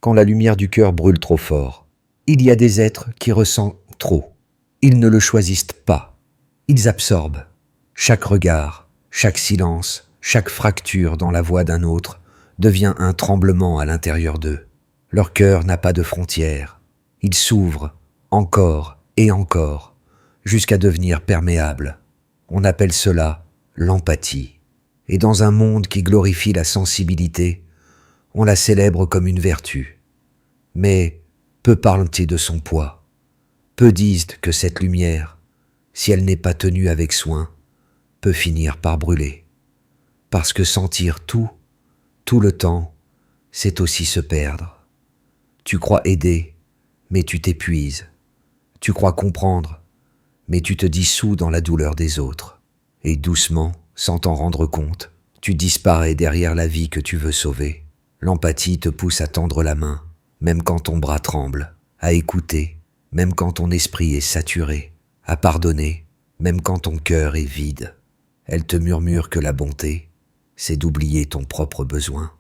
quand la lumière du cœur brûle trop fort. Il y a des êtres qui ressentent trop. Ils ne le choisissent pas. Ils absorbent. Chaque regard, chaque silence, chaque fracture dans la voix d'un autre devient un tremblement à l'intérieur d'eux. Leur cœur n'a pas de frontières. Il s'ouvre, encore et encore, jusqu'à devenir perméable. On appelle cela l'empathie. Et dans un monde qui glorifie la sensibilité, on la célèbre comme une vertu. Mais peu parlent-ils de son poids. Peu disent que cette lumière, si elle n'est pas tenue avec soin, peut finir par brûler. Parce que sentir tout le temps, c'est aussi se perdre. Tu crois aider, mais tu t'épuises. Tu crois comprendre, mais tu te dissous dans la douleur des autres. Et doucement, sans t'en rendre compte, tu disparais derrière la vie que tu veux sauver. L'empathie te pousse à tendre la main, même quand ton bras tremble, à écouter, même quand ton esprit est saturé, à pardonner, même quand ton cœur est vide. Elle te murmure que la bonté, c'est d'oublier ton propre besoin,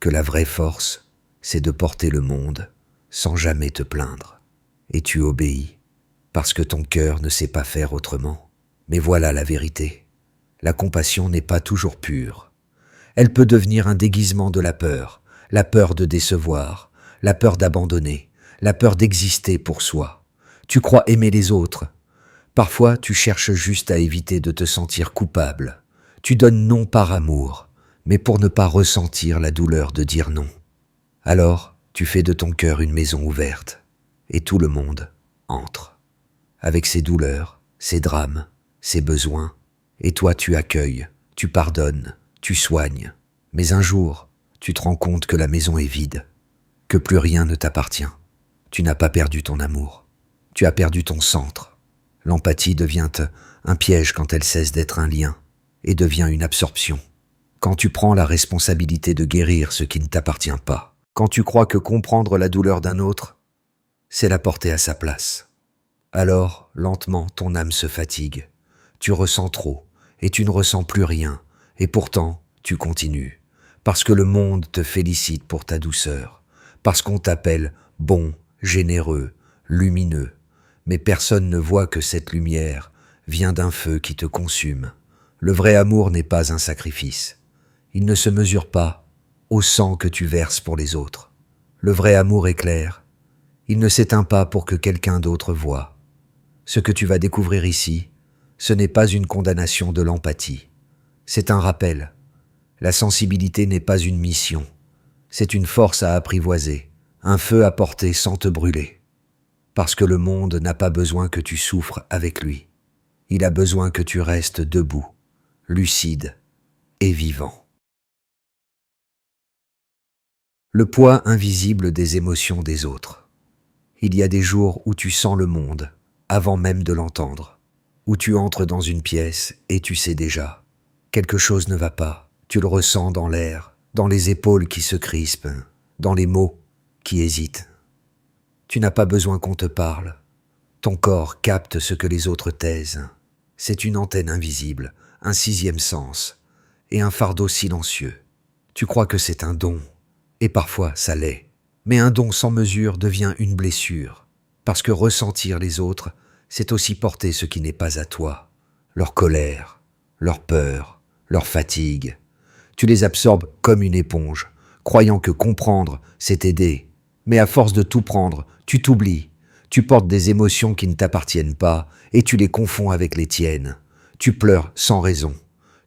que la vraie force, c'est de porter le monde sans jamais te plaindre. Et tu obéis, parce que ton cœur ne sait pas faire autrement. Mais voilà la vérité. La compassion n'est pas toujours pure. Elle peut devenir un déguisement de la peur de décevoir, la peur d'abandonner, la peur d'exister pour soi. Tu crois aimer les autres. Parfois, tu cherches juste à éviter de te sentir coupable. Tu donnes non par amour, mais pour ne pas ressentir la douleur de dire non. Alors, tu fais de ton cœur une maison ouverte, et tout le monde entre. Avec ses douleurs, ses drames, ses besoins, et toi tu accueilles, tu pardonnes, tu soignes. Mais un jour, tu te rends compte que la maison est vide, que plus rien ne t'appartient. Tu n'as pas perdu ton amour, tu as perdu ton centre. L'empathie devient un piège quand elle cesse d'être un lien, et devient une absorption. Quand tu prends la responsabilité de guérir ce qui ne t'appartient pas, quand tu crois que comprendre la douleur d'un autre, c'est la porter à sa place. Alors, lentement, ton âme se fatigue. Tu ressens trop, et tu ne ressens plus rien, et pourtant, tu continues. Parce que le monde te félicite pour ta douceur, parce qu'on t'appelle bon, généreux, lumineux. Mais personne ne voit que cette lumière vient d'un feu qui te consume. Le vrai amour n'est pas un sacrifice. Il ne se mesure pas au sang que tu verses pour les autres. Le vrai amour est clair. Il ne s'éteint pas pour que quelqu'un d'autre voie. Ce que tu vas découvrir ici, ce n'est pas une condamnation de l'empathie. C'est un rappel. La sensibilité n'est pas une mission. C'est une force à apprivoiser, un feu à porter sans te brûler. Parce que le monde n'a pas besoin que tu souffres avec lui. Il a besoin que tu restes debout, lucide et vivant. Le poids invisible des émotions des autres. Il y a des jours où tu sens le monde, avant même de l'entendre, où tu entres dans une pièce et tu sais déjà. Quelque chose ne va pas, tu le ressens dans l'air, dans les épaules qui se crispent, dans les mots qui hésitent. Tu n'as pas besoin qu'on te parle. Ton corps capte ce que les autres taisent. C'est une antenne invisible, un sixième sens, et un fardeau silencieux. Tu crois que c'est un don, et parfois ça l'est. Mais un don sans mesure devient une blessure, parce que ressentir les autres, c'est aussi porter ce qui n'est pas à toi. Leur colère, leur peur, leur fatigue. Tu les absorbes comme une éponge, croyant que comprendre, c'est aider. Mais à force de tout prendre, tu t'oublies. Tu portes des émotions qui ne t'appartiennent pas et tu les confonds avec les tiennes. Tu pleures sans raison.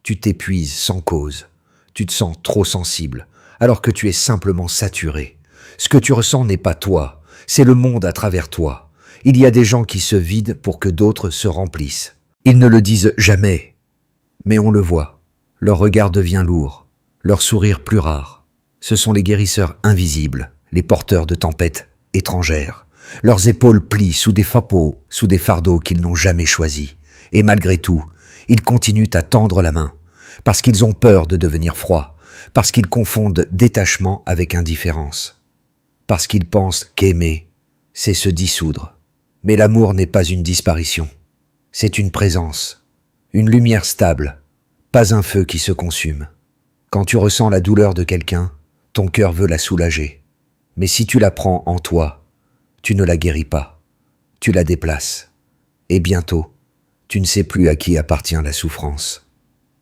Tu t'épuises sans cause. Tu te sens trop sensible, alors que tu es simplement saturé. Ce que tu ressens n'est pas toi, c'est le monde à travers toi. Il y a des gens qui se vident pour que d'autres se remplissent. Ils ne le disent jamais, mais on le voit. Leur regard devient lourd, leur sourire plus rare. Ce sont les guérisseurs invisibles, les porteurs de tempêtes étrangères. Leurs épaules plient sous des fardeaux qu'ils n'ont jamais choisis. Et malgré tout, ils continuent à tendre la main, parce qu'ils ont peur de devenir froids, parce qu'ils confondent détachement avec indifférence, parce qu'ils pensent qu'aimer, c'est se dissoudre. Mais l'amour n'est pas une disparition, c'est une présence, une lumière stable, pas un feu qui se consume. Quand tu ressens la douleur de quelqu'un, ton cœur veut la soulager. Mais si tu la prends en toi, tu ne la guéris pas, tu la déplaces. Et bientôt, tu ne sais plus à qui appartient la souffrance.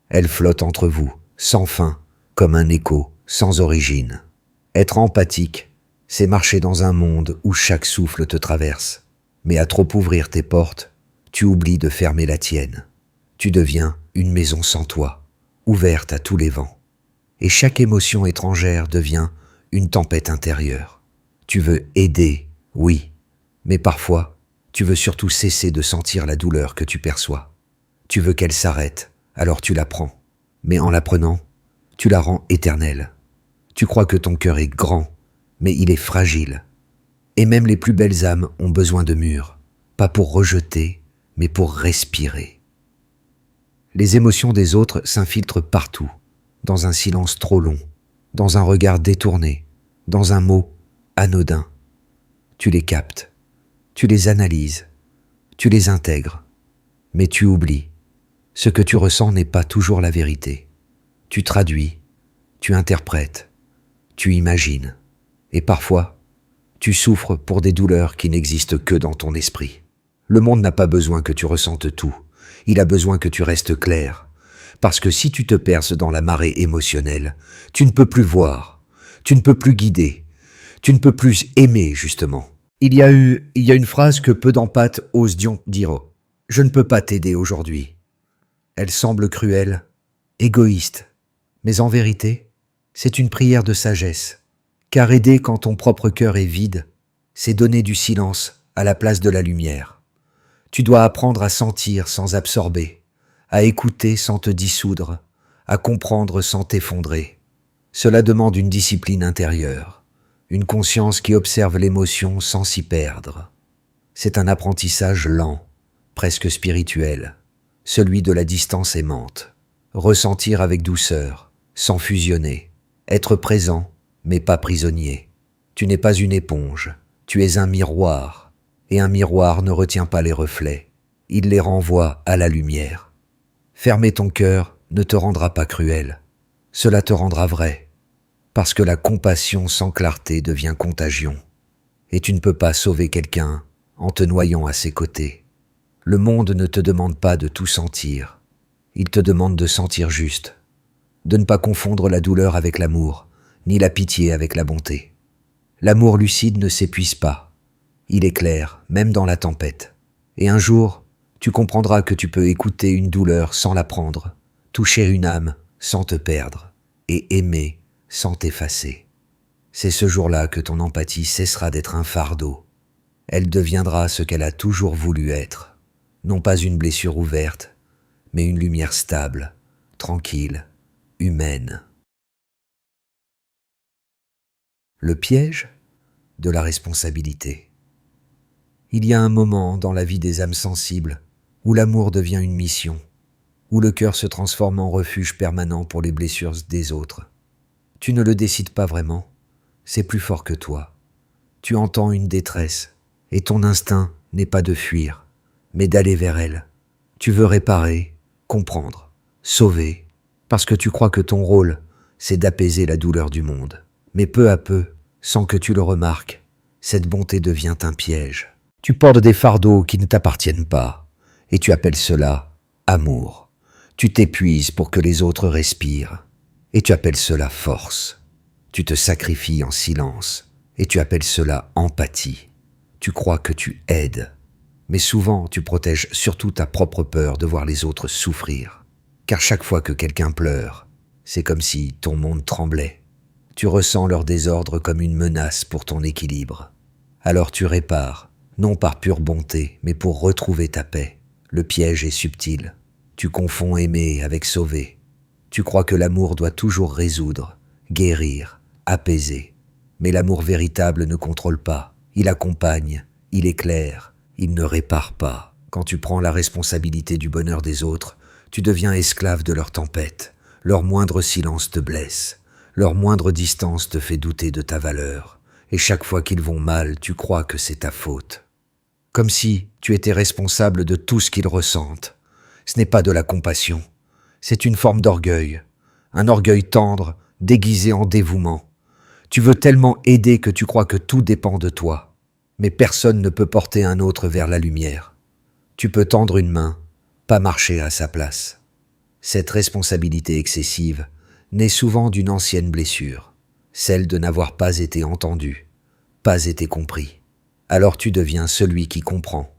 Elle flotte entre vous, sans fin, comme un écho, sans origine. Être empathique, c'est marcher dans un monde où chaque souffle te traverse. Mais à trop ouvrir tes portes, tu oublies de fermer la tienne. Tu deviens une maison sans toit, ouverte à tous les vents. Et chaque émotion étrangère devient une tempête intérieure. Tu veux aider, oui, mais parfois, tu veux surtout cesser de sentir la douleur que tu perçois. Tu veux qu'elle s'arrête, alors tu la prends. Mais en la prenant, tu la rends éternelle. Tu crois que ton cœur est grand, mais il est fragile. Et même les plus belles âmes ont besoin de murs, pas pour rejeter, mais pour respirer. Les émotions des autres s'infiltrent partout, dans un silence trop long, dans un regard détourné, dans un mot anodin. Tu les captes, tu les analyses, tu les intègres, mais tu oublies. Ce que tu ressens n'est pas toujours la vérité. Tu traduis, tu interprètes, tu imagines, et parfois, tu souffres pour des douleurs qui n'existent que dans ton esprit. Le monde n'a pas besoin que tu ressentes tout, il a besoin que tu restes clair. Parce que si tu te perces dans la marée émotionnelle, tu ne peux plus voir, tu ne peux plus guider, tu ne peux plus aimer justement. Il y a une phrase que peu d'empathes osent dire. Je ne peux pas t'aider aujourd'hui. Elle semble cruelle, égoïste, mais en vérité, c'est une prière de sagesse. Car aider quand ton propre cœur est vide, c'est donner du silence à la place de la lumière. Tu dois apprendre à sentir sans absorber, à écouter sans te dissoudre, à comprendre sans t'effondrer. Cela demande une discipline intérieure, une conscience qui observe l'émotion sans s'y perdre. C'est un apprentissage lent, presque spirituel, celui de la distance aimante. Ressentir avec douceur, sans fusionner, être présent, mais pas prisonnier. Tu n'es pas une éponge, tu es un miroir, et un miroir ne retient pas les reflets, il les renvoie à la lumière. Fermer ton cœur ne te rendra pas cruel, cela te rendra vrai, parce que la compassion sans clarté devient contagion, et tu ne peux pas sauver quelqu'un en te noyant à ses côtés. Le monde ne te demande pas de tout sentir, il te demande de sentir juste, de ne pas confondre la douleur avec l'amour, ni la pitié avec la bonté. L'amour lucide ne s'épuise pas, il éclaire, même dans la tempête. Et un jour, tu comprendras que tu peux écouter une douleur sans la prendre, toucher une âme sans te perdre, et aimer sans t'effacer. C'est ce jour-là que ton empathie cessera d'être un fardeau. Elle deviendra ce qu'elle a toujours voulu être, non pas une blessure ouverte, mais une lumière stable, tranquille, humaine. Le piège de la responsabilité. Il y a un moment dans la vie des âmes sensibles où l'amour devient une mission, où le cœur se transforme en refuge permanent pour les blessures des autres. Tu ne le décides pas vraiment, c'est plus fort que toi. Tu entends une détresse et ton instinct n'est pas de fuir, mais d'aller vers elle. Tu veux réparer, comprendre, sauver, parce que tu crois que ton rôle, c'est d'apaiser la douleur du monde. Mais peu à peu, sans que tu le remarques, cette bonté devient un piège. Tu portes des fardeaux qui ne t'appartiennent pas, et tu appelles cela amour. Tu t'épuises pour que les autres respirent, et tu appelles cela force. Tu te sacrifies en silence, et tu appelles cela empathie. Tu crois que tu aides, mais souvent tu protèges surtout ta propre peur de voir les autres souffrir. Car chaque fois que quelqu'un pleure, c'est comme si ton monde tremblait. Tu ressens leur désordre comme une menace pour ton équilibre. Alors tu répares, non par pure bonté, mais pour retrouver ta paix. Le piège est subtil. Tu confonds aimer avec sauver. Tu crois que l'amour doit toujours résoudre, guérir, apaiser. Mais l'amour véritable ne contrôle pas. Il accompagne, il éclaire, il ne répare pas. Quand tu prends la responsabilité du bonheur des autres, tu deviens esclave de leur tempête. Leur moindre silence te blesse. Leur moindre distance te fait douter de ta valeur, et chaque fois qu'ils vont mal, tu crois que c'est ta faute. Comme si tu étais responsable de tout ce qu'ils ressentent. Ce n'est pas de la compassion, c'est une forme d'orgueil, un orgueil tendre, déguisé en dévouement. Tu veux tellement aider que tu crois que tout dépend de toi. Mais personne ne peut porter un autre vers la lumière. Tu peux tendre une main, pas marcher à sa place. Cette responsabilité excessive naît souvent d'une ancienne blessure, celle de n'avoir pas été entendu, pas été compris. Alors tu deviens celui qui comprend,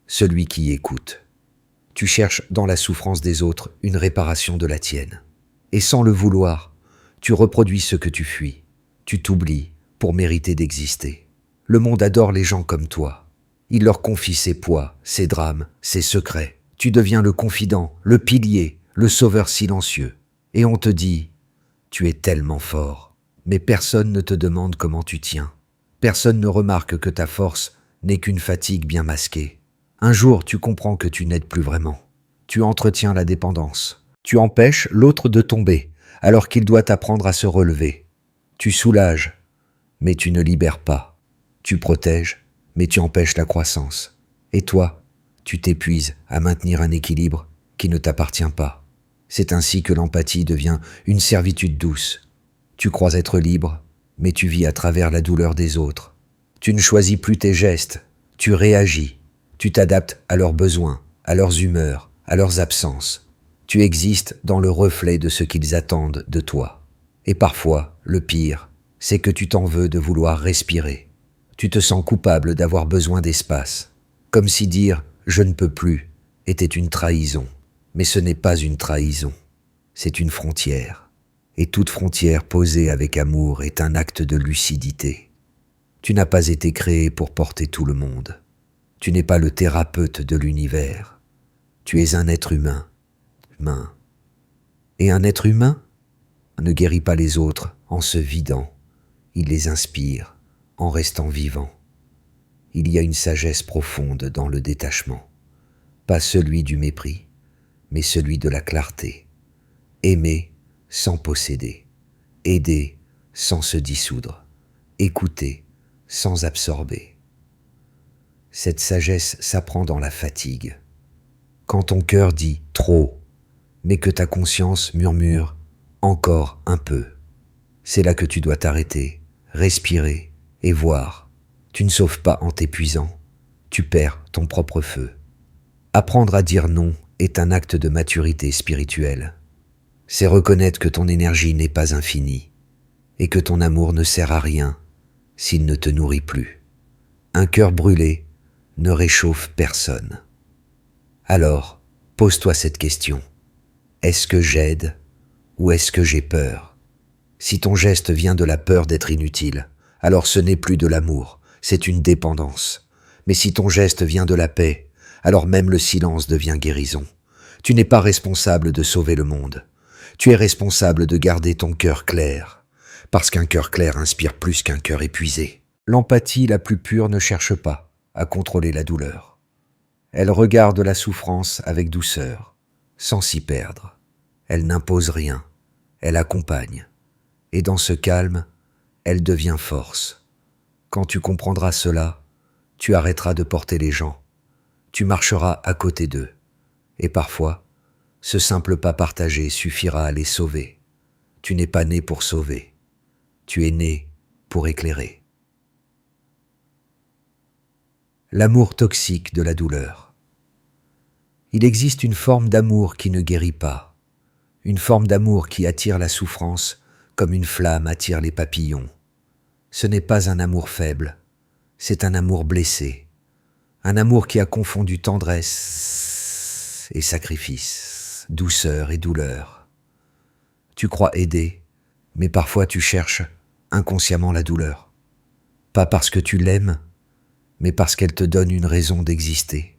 celui qui écoute. Tu cherches dans la souffrance des autres une réparation de la tienne. Et sans le vouloir, tu reproduis ce que tu fuis. Tu t'oublies pour mériter d'exister. Le monde adore les gens comme toi. Il leur confie ses poids, ses drames, ses secrets. Tu deviens le confident, le pilier, le sauveur silencieux. Et on te dit « Tu es tellement fort ». Mais personne ne te demande comment tu tiens. Personne ne remarque que ta force n'est qu'une fatigue bien masquée. Un jour, tu comprends que tu n'aides plus vraiment. Tu entretiens la dépendance. Tu empêches l'autre de tomber, alors qu'il doit apprendre à se relever. Tu soulages, mais tu ne libères pas. Tu protèges, mais tu empêches la croissance. Et toi, tu t'épuises à maintenir un équilibre qui ne t'appartient pas. C'est ainsi que l'empathie devient une servitude douce. Tu crois être libre, mais tu vis à travers la douleur des autres. Tu ne choisis plus tes gestes, tu réagis. Tu t'adaptes à leurs besoins, à leurs humeurs, à leurs absences. Tu existes dans le reflet de ce qu'ils attendent de toi. Et parfois, le pire, c'est que tu t'en veux de vouloir respirer. Tu te sens coupable d'avoir besoin d'espace. Comme si dire « je ne peux plus » était une trahison. Mais ce n'est pas une trahison, c'est une frontière. Et toute frontière posée avec amour est un acte de lucidité. Tu n'as pas été créé pour porter tout le monde. Tu n'es pas le thérapeute de l'univers. Tu es un être humain. Et un être humain ne guérit pas les autres en se vidant. Il les inspire en restant vivant. Il y a une sagesse profonde dans le détachement. Pas celui du mépris, mais celui de la clarté. Aimer sans posséder. Aider sans se dissoudre. Écouter sans absorber. Cette sagesse s'apprend dans la fatigue. Quand ton cœur dit « trop », mais que ta conscience murmure « encore un peu », c'est là que tu dois t'arrêter, respirer et voir. Tu ne sauves pas en t'épuisant, tu perds ton propre feu. Apprendre à dire non est un acte de maturité spirituelle. C'est reconnaître que ton énergie n'est pas infinie et que ton amour ne sert à rien s'il ne te nourrit plus. Un cœur brûlé ne réchauffe personne. Alors, pose-toi cette question. Est-ce que j'aide ou est-ce que j'ai peur? Si ton geste vient de la peur d'être inutile, alors ce n'est plus de l'amour, c'est une dépendance. Mais si ton geste vient de la paix, alors même le silence devient guérison. Tu n'es pas responsable de sauver le monde. Tu es responsable de garder ton cœur clair. Parce qu'un cœur clair inspire plus qu'un cœur épuisé. L'empathie la plus pure ne cherche pas à contrôler la douleur. Elle regarde la souffrance avec douceur, sans s'y perdre. Elle n'impose rien, elle accompagne. Et dans ce calme, elle devient force. Quand tu comprendras cela, tu arrêteras de porter les gens. Tu marcheras à côté d'eux. Et parfois, ce simple pas partagé suffira à les sauver. Tu n'es pas né pour sauver. Tu es né pour éclairer. L'amour toxique de la douleur. Il existe une forme d'amour qui ne guérit pas, une forme d'amour qui attire la souffrance comme une flamme attire les papillons. Ce n'est pas un amour faible, c'est un amour blessé, un amour qui a confondu tendresse et sacrifice, douceur et douleur. Tu crois aider, mais parfois tu cherches inconsciemment la douleur. Pas parce que tu l'aimes, mais parce qu'elle te donne une raison d'exister.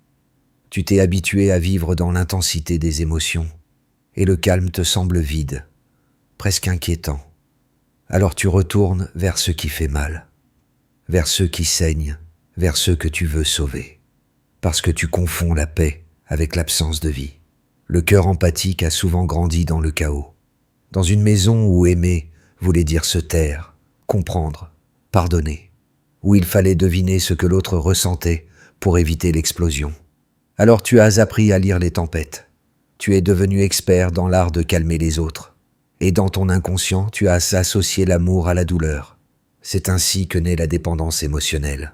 Tu t'es habitué à vivre dans l'intensité des émotions, et le calme te semble vide, presque inquiétant. Alors tu retournes vers ce qui fait mal, vers ceux qui saignent, vers ceux que tu veux sauver, parce que tu confonds la paix avec l'absence de vie. Le cœur empathique a souvent grandi dans le chaos, dans une maison où aimer voulait dire se taire, comprendre, pardonner, où il fallait deviner ce que l'autre ressentait pour éviter l'explosion. Alors tu as appris à lire les tempêtes. Tu es devenu expert dans l'art de calmer les autres. Et dans ton inconscient, tu as associé l'amour à la douleur. C'est ainsi que naît la dépendance émotionnelle.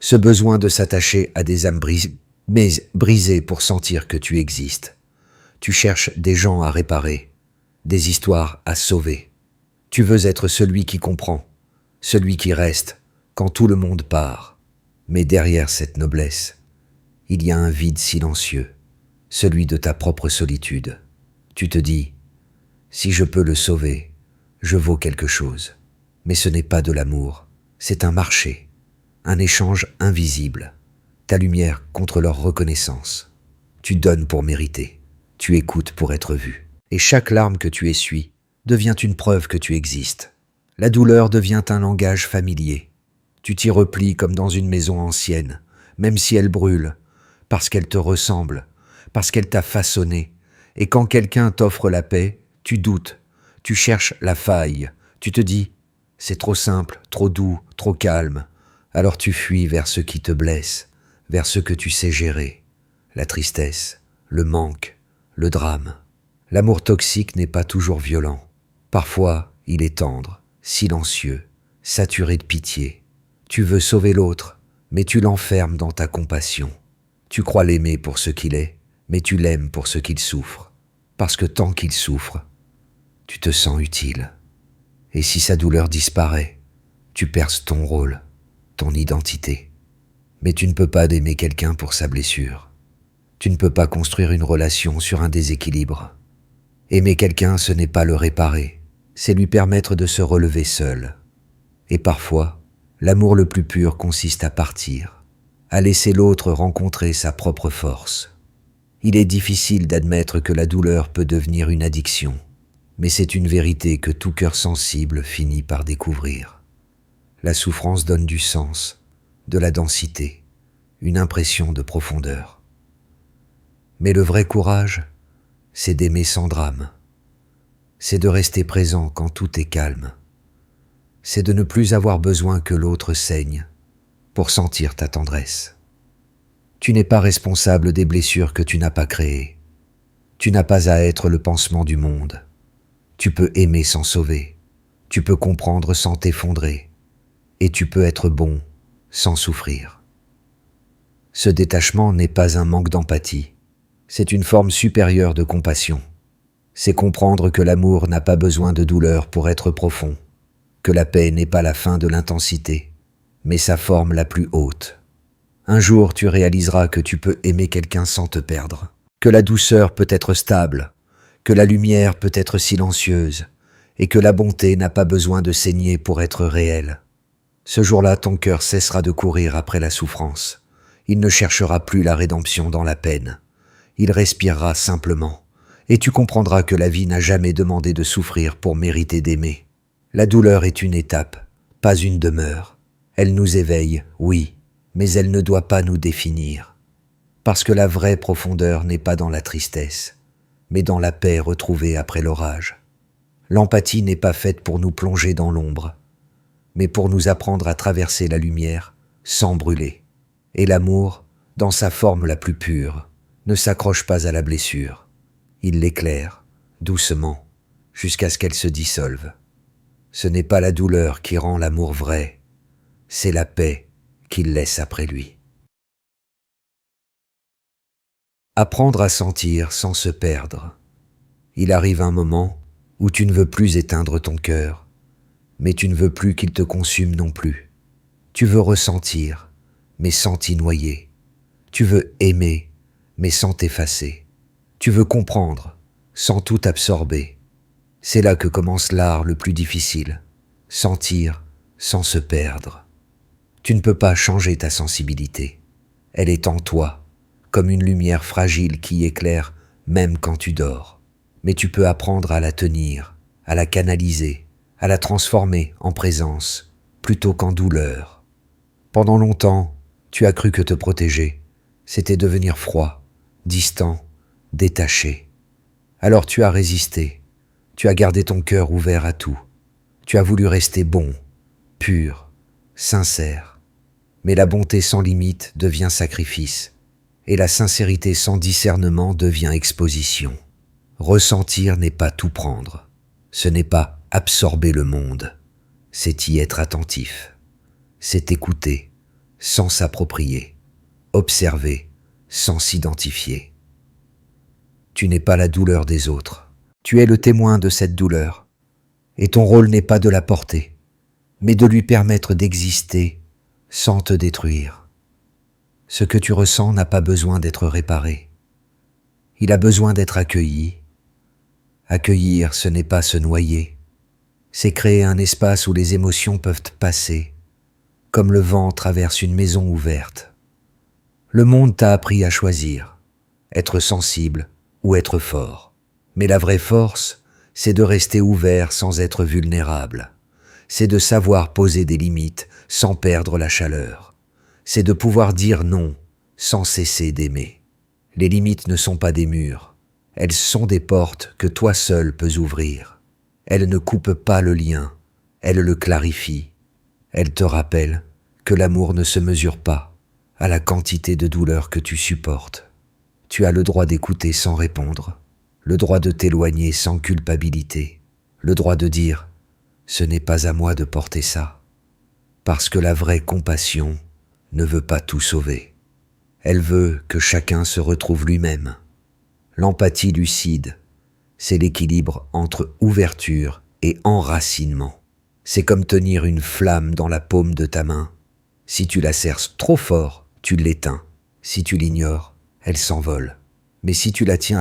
Ce besoin de s'attacher à des âmes brisées pour sentir que tu existes. Tu cherches des gens à réparer, des histoires à sauver. Tu veux être celui qui comprend, celui qui reste quand tout le monde part. Mais derrière cette noblesse, il y a un vide silencieux, celui de ta propre solitude. Tu te dis, si je peux le sauver, je vaux quelque chose. Mais ce n'est pas de l'amour, c'est un marché, un échange invisible. Ta lumière contre leur reconnaissance. Tu donnes pour mériter, tu écoutes pour être vu. Et chaque larme que tu essuies devient une preuve que tu existes. La douleur devient un langage familier. Tu t'y replies comme dans une maison ancienne, même si elle brûle, parce qu'elle te ressemble, parce qu'elle t'a façonné. Et quand quelqu'un t'offre la paix, tu doutes, tu cherches la faille, tu te dis « c'est trop simple, trop doux, trop calme ». Alors tu fuis vers ce qui te blesse, vers ce que tu sais gérer, la tristesse, le manque, le drame. L'amour toxique n'est pas toujours violent. Parfois, il est tendre, silencieux, saturé de pitié. Tu veux sauver l'autre, mais tu l'enfermes dans ta compassion. Tu crois l'aimer pour ce qu'il est, mais tu l'aimes pour ce qu'il souffre. Parce que tant qu'il souffre, tu te sens utile. Et si sa douleur disparaît, tu perces ton rôle, ton identité. Mais tu ne peux pas aimer quelqu'un pour sa blessure. Tu ne peux pas construire une relation sur un déséquilibre. Aimer quelqu'un, ce n'est pas le réparer, c'est lui permettre de se relever seul. Et parfois, l'amour le plus pur consiste à partir, à laisser l'autre rencontrer sa propre force. Il est difficile d'admettre que la douleur peut devenir une addiction, mais c'est une vérité que tout cœur sensible finit par découvrir. La souffrance donne du sens, de la densité, une impression de profondeur. Mais le vrai courage, c'est d'aimer sans drame. C'est de rester présent quand tout est calme. C'est de ne plus avoir besoin que l'autre saigne pour sentir ta tendresse. Tu n'es pas responsable des blessures que tu n'as pas créées. Tu n'as pas à être le pansement du monde. Tu peux aimer sans sauver. Tu peux comprendre sans t'effondrer. Et tu peux être bon sans souffrir. Ce détachement n'est pas un manque d'empathie. C'est une forme supérieure de compassion. C'est comprendre que l'amour n'a pas besoin de douleur pour être profond, que la paix n'est pas la fin de l'intensité, mais sa forme la plus haute. Un jour, tu réaliseras que tu peux aimer quelqu'un sans te perdre, que la douceur peut être stable, que la lumière peut être silencieuse, et que la bonté n'a pas besoin de saigner pour être réelle. Ce jour-là, ton cœur cessera de courir après la souffrance. Il ne cherchera plus la rédemption dans la peine. Il respirera simplement, et tu comprendras que la vie n'a jamais demandé de souffrir pour mériter d'aimer. La douleur est une étape, pas une demeure. Elle nous éveille, oui, mais elle ne doit pas nous définir. Parce que la vraie profondeur n'est pas dans la tristesse, mais dans la paix retrouvée après l'orage. L'empathie n'est pas faite pour nous plonger dans l'ombre, mais pour nous apprendre à traverser la lumière sans brûler. Et l'amour, dans sa forme la plus pure, ne s'accroche pas à la blessure. Il l'éclaire, doucement, jusqu'à ce qu'elle se dissolve. Ce n'est pas la douleur qui rend l'amour vrai, c'est la paix qu'il laisse après lui. Apprendre à sentir sans se perdre. Il arrive un moment où tu ne veux plus éteindre ton cœur, mais tu ne veux plus qu'il te consume non plus. Tu veux ressentir, mais sans t'y noyer. Tu veux aimer, mais sans t'effacer. Tu veux comprendre, sans tout absorber. C'est là que commence l'art le plus difficile, sentir sans se perdre. Tu ne peux pas changer ta sensibilité. Elle est en toi, comme une lumière fragile qui éclaire même quand tu dors. Mais tu peux apprendre à la tenir, à la canaliser, à la transformer en présence, plutôt qu'en douleur. Pendant longtemps, tu as cru que te protéger, c'était devenir froid, distant, détaché. Alors tu as résisté, tu as gardé ton cœur ouvert à tout. Tu as voulu rester bon, pur, sincère. Mais la bonté sans limite devient sacrifice, et la sincérité sans discernement devient exposition. Ressentir n'est pas tout prendre, ce n'est pas absorber le monde, c'est y être attentif, c'est écouter sans s'approprier, observer sans s'identifier. Tu n'es pas la douleur des autres, tu es le témoin de cette douleur, et ton rôle n'est pas de la porter, mais de lui permettre d'exister sans te détruire. Ce que tu ressens n'a pas besoin d'être réparé. Il a besoin d'être accueilli. Accueillir, ce n'est pas se noyer. C'est créer un espace où les émotions peuvent passer, comme le vent traverse une maison ouverte. Le monde t'a appris à choisir, être sensible ou être fort. Mais la vraie force, c'est de rester ouvert sans être vulnérable. C'est de savoir poser des limites sans perdre la chaleur. C'est de pouvoir dire non sans cesser d'aimer. Les limites ne sont pas des murs. Elles sont des portes que toi seul peux ouvrir. Elles ne coupent pas le lien, elles le clarifient. Elles te rappellent que l'amour ne se mesure pas à la quantité de douleur que tu supportes. Tu as le droit d'écouter sans répondre, le droit de t'éloigner sans culpabilité, le droit de dire « ce n'est pas à moi de porter ça ». Parce que la vraie compassion ne veut pas tout sauver. Elle veut que chacun se retrouve lui-même. L'empathie lucide, c'est l'équilibre entre ouverture et enracinement. C'est comme tenir une flamme dans la paume de ta main. Si tu la serres trop fort, tu l'éteins. Si tu l'ignores, elle s'envole. Mais si tu la tiens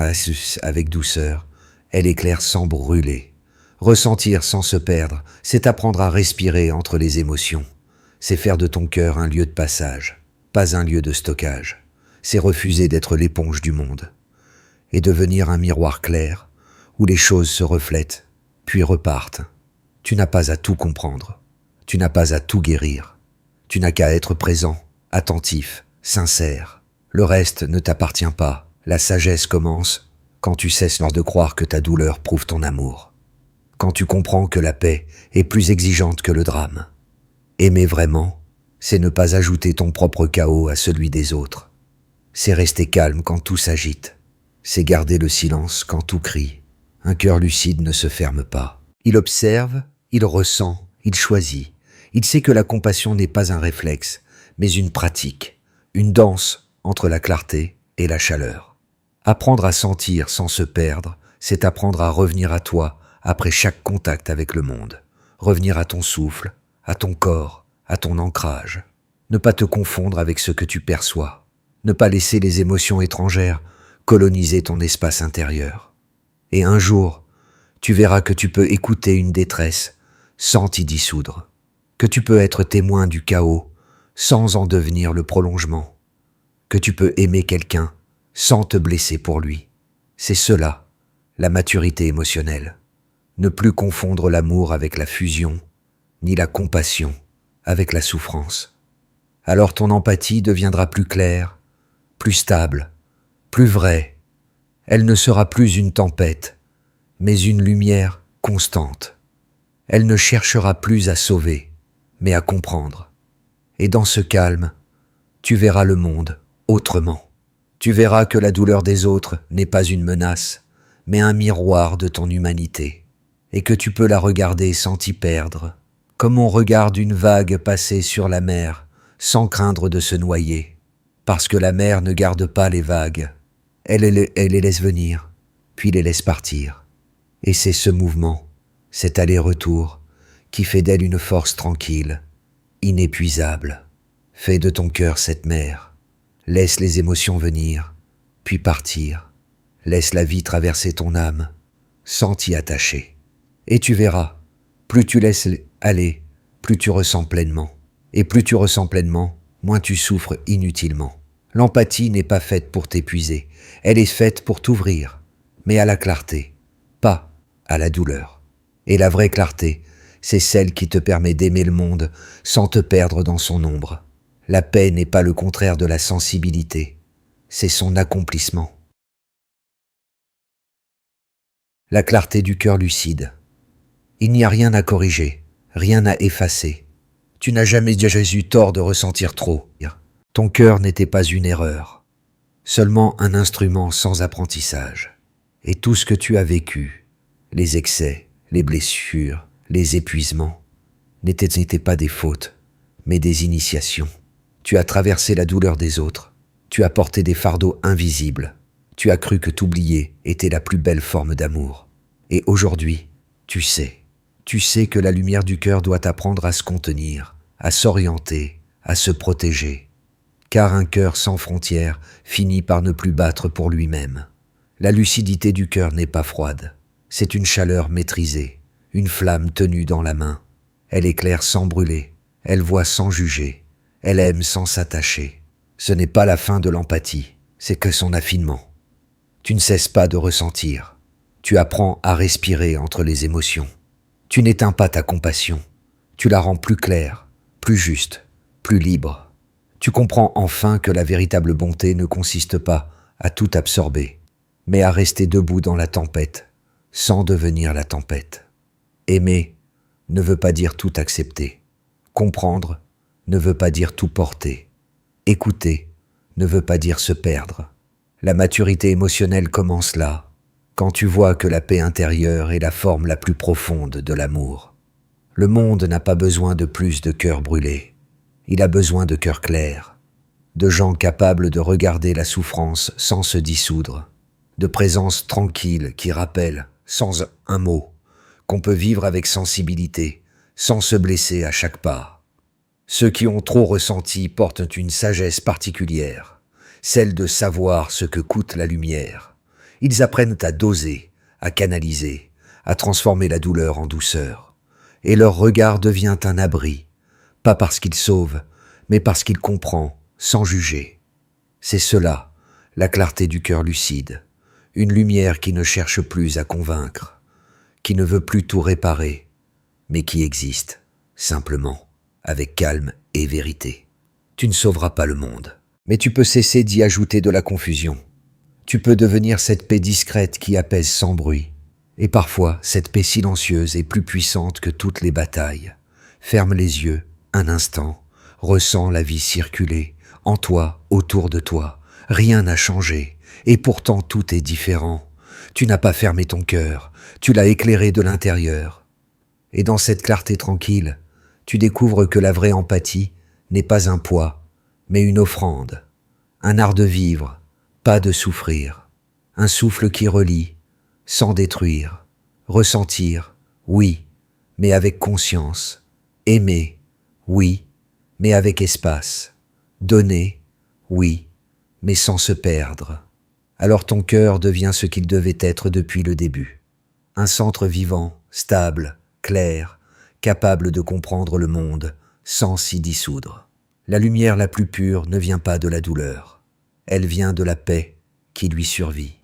avec douceur, elle éclaire sans brûler. Ressentir sans se perdre, c'est apprendre à respirer entre les émotions. C'est faire de ton cœur un lieu de passage, pas un lieu de stockage. C'est refuser d'être l'éponge du monde et devenir un miroir clair où les choses se reflètent, puis repartent. Tu n'as pas à tout comprendre, tu n'as pas à tout guérir. Tu n'as qu'à être présent, attentif, sincère. Le reste ne t'appartient pas. La sagesse commence quand tu cesses de croire que ta douleur prouve ton amour. Quand tu comprends que la paix est plus exigeante que le drame. Aimer vraiment, c'est ne pas ajouter ton propre chaos à celui des autres. C'est rester calme quand tout s'agite. C'est garder le silence quand tout crie. Un cœur lucide ne se ferme pas. Il observe, il ressent, il choisit. Il sait que la compassion n'est pas un réflexe, mais une pratique, une danse entre la clarté et la chaleur. Apprendre à sentir sans se perdre, c'est apprendre à revenir à toi après chaque contact avec le monde. Revenir à ton souffle, à ton corps, à ton ancrage. Ne pas te confondre avec ce que tu perçois. Ne pas laisser les émotions étrangères coloniser ton espace intérieur. Et un jour, tu verras que tu peux écouter une détresse sans t'y dissoudre. Que tu peux être témoin du chaos sans en devenir le prolongement. Que tu peux aimer quelqu'un sans te blesser pour lui. C'est cela, la maturité émotionnelle. Ne plus confondre l'amour avec la fusion, ni la compassion avec la souffrance. Alors ton empathie deviendra plus claire, plus stable, plus vraie. Elle ne sera plus une tempête, mais une lumière constante. Elle ne cherchera plus à sauver, mais à comprendre. Et dans ce calme, tu verras le monde autrement. Tu verras que la douleur des autres n'est pas une menace, mais un miroir de ton humanité, et que tu peux la regarder sans t'y perdre, comme on regarde une vague passer sur la mer, sans craindre de se noyer, parce que la mer ne garde pas les vagues, elle les laisse venir, puis les laisse partir. Et c'est ce mouvement, cet aller-retour, qui fait d'elle une force tranquille, inépuisable. Fais de ton cœur cette mer. Laisse les émotions venir, puis partir. Laisse la vie traverser ton âme, sans t'y attacher. Et tu verras, plus tu laisses aller, plus tu ressens pleinement. Et plus tu ressens pleinement, moins tu souffres inutilement. L'empathie n'est pas faite pour t'épuiser, elle est faite pour t'ouvrir, mais à la clarté, pas à la douleur. Et la vraie clarté, c'est celle qui te permet d'aimer le monde sans te perdre dans son ombre. La paix n'est pas le contraire de la sensibilité, c'est son accomplissement. La clarté du cœur lucide. Il n'y a rien à corriger, rien à effacer. Tu n'as jamais eu tort de ressentir trop. Ton cœur n'était pas une erreur, seulement un instrument sans apprentissage. Et tout ce que tu as vécu, les excès, les blessures, les épuisements, n'étaient pas des fautes, mais des initiations. Tu as traversé la douleur des autres, tu as porté des fardeaux invisibles, tu as cru que t'oublier était la plus belle forme d'amour. Et aujourd'hui, tu sais que la lumière du cœur doit apprendre à se contenir, à s'orienter, à se protéger. Car un cœur sans frontières finit par ne plus battre pour lui-même. La lucidité du cœur n'est pas froide, c'est une chaleur maîtrisée, une flamme tenue dans la main. Elle éclaire sans brûler, elle voit sans juger, elle aime sans s'attacher. Ce n'est pas la fin de l'empathie, c'est que son affinement. Tu ne cesses pas de ressentir, tu apprends à respirer entre les émotions. Tu n'éteins pas ta compassion, tu la rends plus claire, plus juste, plus libre. Tu comprends enfin que la véritable bonté ne consiste pas à tout absorber, mais à rester debout dans la tempête, sans devenir la tempête. Aimer ne veut pas dire tout accepter. Comprendre ne veut pas dire tout porter. Écouter ne veut pas dire se perdre. La maturité émotionnelle commence là, quand tu vois que la paix intérieure est la forme la plus profonde de l'amour. Le monde n'a pas besoin de plus de cœurs brûlés. Il a besoin de cœurs clairs, de gens capables de regarder la souffrance sans se dissoudre, de présences tranquilles qui rappellent, sans un mot, qu'on peut vivre avec sensibilité, sans se blesser à chaque pas. Ceux qui ont trop ressenti portent une sagesse particulière, celle de savoir ce que coûte la lumière. Ils apprennent à doser, à canaliser, à transformer la douleur en douceur. Et leur regard devient un abri, pas parce qu'il sauve, mais parce qu'il comprend, sans juger. C'est cela, la clarté du cœur lucide, une lumière qui ne cherche plus à convaincre, qui ne veut plus tout réparer, mais qui existe, simplement, avec calme et vérité. Tu ne sauveras pas le monde, mais tu peux cesser d'y ajouter de la confusion. Tu peux devenir cette paix discrète qui apaise sans bruit. Et parfois, cette paix silencieuse est plus puissante que toutes les batailles. Ferme les yeux, un instant, ressens la vie circuler, en toi, autour de toi. Rien n'a changé, et pourtant tout est différent. Tu n'as pas fermé ton cœur, tu l'as éclairé de l'intérieur. Et dans cette clarté tranquille, tu découvres que la vraie empathie n'est pas un poids, mais une offrande. Un art de vivre, pas de souffrir. Un souffle qui relie, sans détruire. Ressentir, oui, mais avec conscience. Aimer, oui, mais avec espace. Donner, oui, mais sans se perdre. Alors ton cœur devient ce qu'il devait être depuis le début. Un centre vivant, stable, clair, capable de comprendre le monde sans s'y dissoudre. La lumière la plus pure ne vient pas de la douleur. Elle vient de la paix qui lui survit.